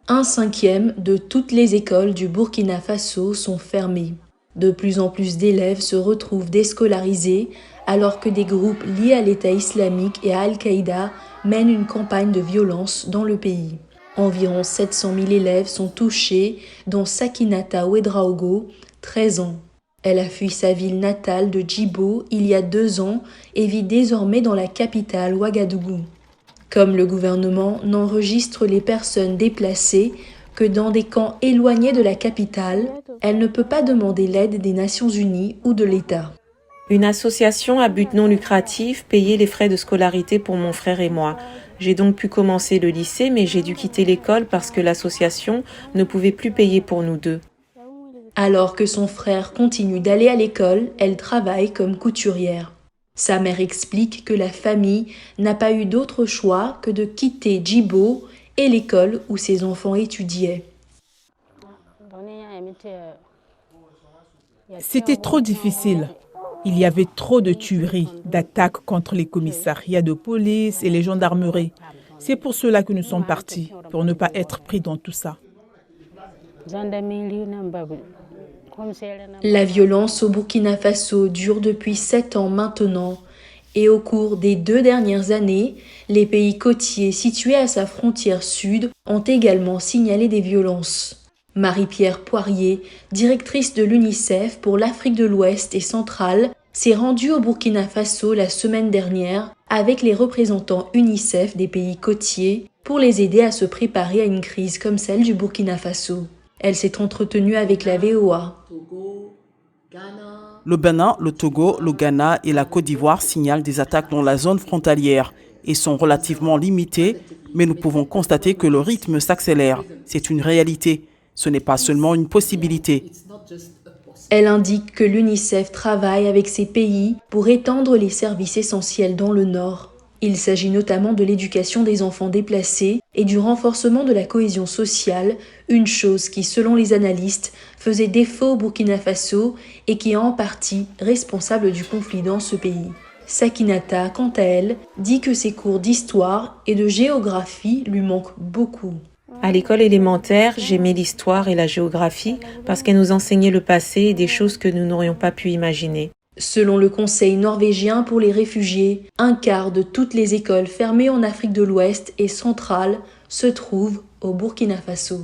1/5 de toutes les écoles du Burkina Faso sont fermées. De plus en plus d'élèves se retrouvent déscolarisés alors que des groupes liés à l'État islamique et à Al-Qaïda mènent une campagne de violence dans le pays. Environ 700 000 élèves sont touchés, dont Sakinata Ouedraogo, 13 ans. Elle a fui sa ville natale de Djibo il y a 2 ans et vit désormais dans la capitale Ouagadougou. Comme le gouvernement n'enregistre les personnes déplacées que dans des camps éloignés de la capitale, elle ne peut pas demander l'aide des Nations Unies ou de l'État. Une association à but non lucratif payait les frais de scolarité pour mon frère et moi. J'ai donc pu commencer le lycée, mais j'ai dû quitter l'école parce que l'association ne pouvait plus payer pour nous deux. Alors que son frère continue d'aller à l'école, elle travaille comme couturière. Sa mère explique que la famille n'a pas eu d'autre choix que de quitter Djibo et l'école où ses enfants étudiaient. C'était trop difficile. Il y avait trop de tueries, d'attaques contre les commissariats de police et les gendarmeries. C'est pour cela que nous sommes partis, pour ne pas être pris dans tout ça. La violence au Burkina Faso dure depuis 7 ans maintenant et au cours des 2 dernières années, les pays côtiers situés à sa frontière sud ont également signalé des violences. Marie-Pierre Poirier, directrice de l'UNICEF pour l'Afrique de l'Ouest et centrale, s'est rendue au Burkina Faso la semaine dernière avec les représentants UNICEF des pays côtiers pour les aider à se préparer à une crise comme celle du Burkina Faso. Elle s'est entretenue avec la VOA. Le Bénin, le Togo, le Ghana et la Côte d'Ivoire signalent des attaques dans la zone frontalière et sont relativement limitées, mais nous pouvons constater que le rythme s'accélère. C'est une réalité. Ce n'est pas seulement une possibilité. Elle indique que l'UNICEF travaille avec ces pays pour étendre les services essentiels dans le Nord. Il s'agit notamment de l'éducation des enfants déplacés et du renforcement de la cohésion sociale, une chose qui, selon les analystes, faisait défaut au Burkina Faso et qui est en partie responsable du conflit dans ce pays. Sakinata, quant à elle, dit que ses cours d'histoire et de géographie lui manquent beaucoup. À l'école élémentaire, j'aimais l'histoire et la géographie parce qu'elles nous enseignaient le passé et des choses que nous n'aurions pas pu imaginer. Selon le Conseil norvégien pour les réfugiés, 1/4 de toutes les écoles fermées en Afrique de l'Ouest et centrale se trouvent au Burkina Faso.